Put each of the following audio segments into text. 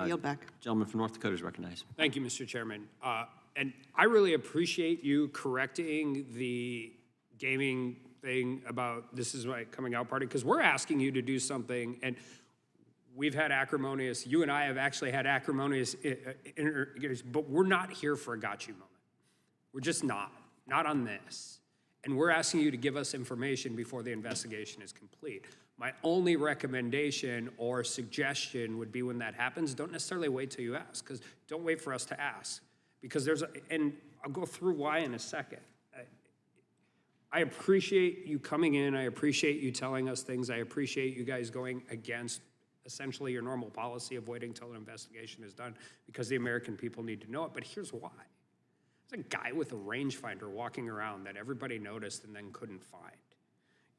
Yield back. Gentleman from North Dakota is recognized. Thank you, Mr. Chairman. And I really appreciate you correcting the gaming thing about this is my coming out party, because we're asking you to do something, and we've had acrimonious, you and I have actually had acrimonious, but we're not here for a got you moment. We're just not on this. And we're asking you to give us information before the investigation is complete. My only recommendation or suggestion would be when that happens, don't necessarily wait till you ask, because don't wait for us to ask. Because and I'll go through why in a second. I appreciate you coming in. I appreciate you telling us things. I appreciate you guys going against essentially your normal policy of waiting till an investigation is done, because the American people need to know it. But here's why. There's a guy with a rangefinder walking around that everybody noticed and then couldn't find.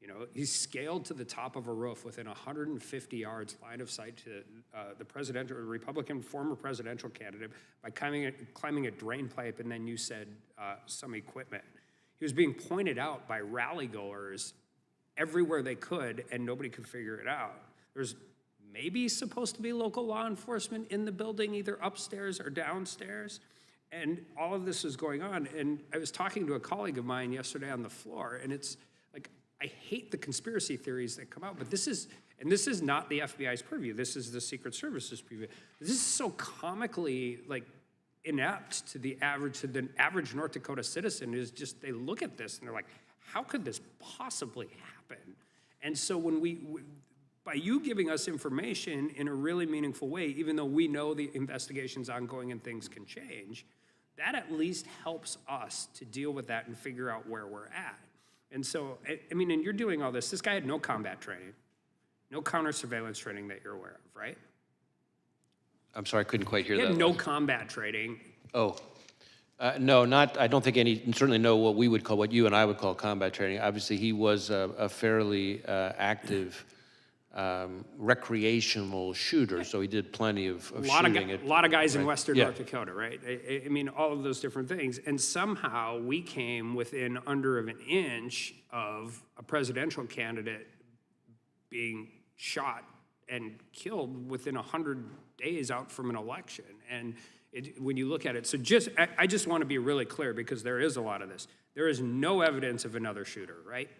You know, he's scaled to the top of a roof within 150 yards line of sight to the presidential, Republican former presidential candidate by climbing a drain pipe, and then you said some equipment. He was being pointed out by rally goers everywhere they could, and nobody could figure it out. There's maybe supposed to be local law enforcement in the building, either upstairs or downstairs, and all of this is going on. And I was talking to a colleague of mine yesterday on the floor, and it's like, I hate the conspiracy theories that come out, but this is not the FBI's purview. This is the Secret Service's purview. This is so comically inept to the average North Dakota citizen. Is just, they look at this and they're like, how could this possibly happen? And so by you giving us information in a really meaningful way, even though we know the investigation's ongoing and things can change, that at least helps us to deal with that and figure out where we're at. And so, I mean, and you're doing all this. This guy had no combat training, no counter surveillance training that you're aware of, right? I'm sorry, I couldn't quite hear that. He had no combat training. Oh, no, I don't think any, certainly no what we would call, what you and I would call combat training. Obviously, he was a fairly active recreational shooter, so he did plenty of shooting. A lot of guys in Western North Dakota, right? I mean, all of those different things. And somehow we came within under of an inch of a presidential candidate being shot and killed within 100 days out from an election. And when you look at it, so I just want to be really clear, because there is a lot of this. There is no evidence of another shooter, right?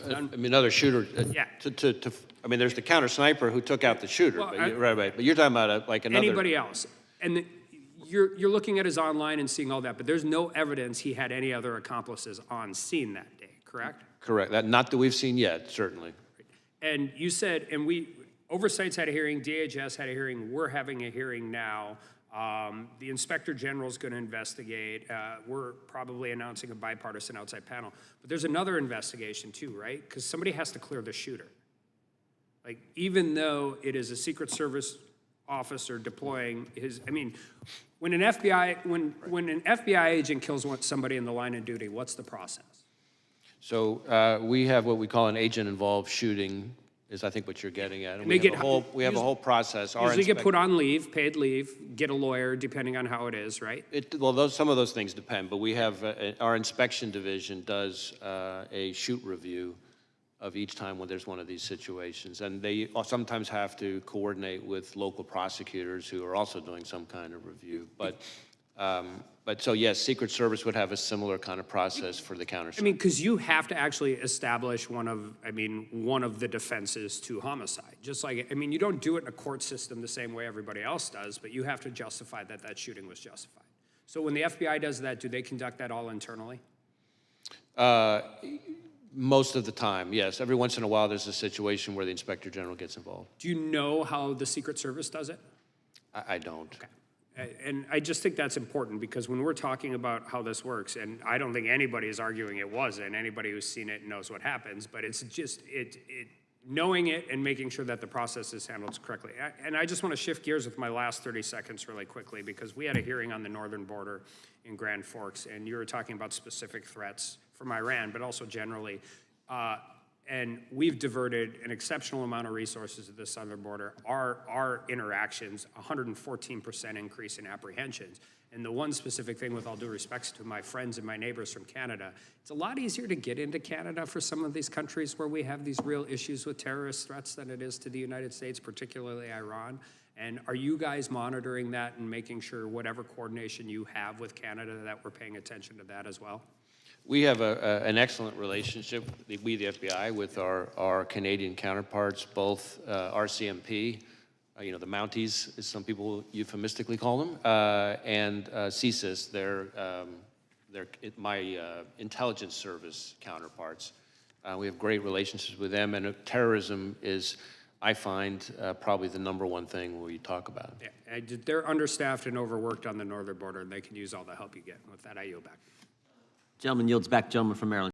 I mean, another shooter. Yeah. I mean, there's the counter sniper who took out the shooter. Well, but right. But you're talking about like another. Anybody else. And you're looking at his online and seeing all that, but there's no evidence he had any other accomplices on scene that day, correct? Correct. Not that we've seen yet, certainly. And you said, and Oversight's had a hearing, DHS had a hearing, we're having a hearing now. The Inspector General's going to investigate. We're probably announcing a bipartisan outside panel. But there's another investigation too, right? Because somebody has to clear the shooter. Like, even though it is a Secret Service officer deploying his, I mean, when an FBI agent kills somebody in the line of duty, what's the process? So we have what we call an agent-involved shooting, is I think what you're getting at. And we have a whole process. Usually get put on leave, paid leave, get a lawyer, depending on how it is, right? Some of those things depend, but we have, our inspection division does a shoot review of each time when there's one of these situations. And they sometimes have to coordinate with local prosecutors who are also doing some kind of review. But so yes, Secret Service would have a similar kind of process for the counter. I mean, because you have to actually establish one of the defenses to homicide. Just like, I mean, you don't do it in a court system the same way everybody else does, but you have to justify that shooting was justified. So when the FBI does that, do they conduct that all internally? Most of the time, yes. Every once in a while, there's a situation where the Inspector General gets involved. Do you know how the Secret Service does it? I don't. Okay. And I just think that's important, because when we're talking about how this works, and I don't think anybody is arguing it wasn't, anybody who's seen it knows what happens, but it's just knowing it and making sure that the process is handled correctly. And I just want to shift gears with my last 30 seconds really quickly, because we had a hearing on the northern border in Grand Forks, and you were talking about specific threats from Iran, but also generally. And we've diverted an exceptional amount of resources at the southern border. Our interactions, 114% increase in apprehensions. And the one specific thing, with all due respect to my friends and my neighbors from Canada, it's a lot easier to get into Canada for some of these countries where we have these real issues with terrorist threats than it is to the United States, particularly Iran. And are you guys monitoring that and making sure whatever coordination you have with Canada, that we're paying attention to that as well? We have an excellent relationship, we, the FBI, with our Canadian counterparts, both RCMP, the Mounties, as some people euphemistically call them, and CSIS, my intelligence service counterparts. We have great relationships with them, and terrorism is, I find, probably the #1 thing we talk about. Yeah, they're understaffed and overworked on the northern border, and they can use all the help you get. With that, I yield back. Gentleman yields back. Gentleman from Maryland.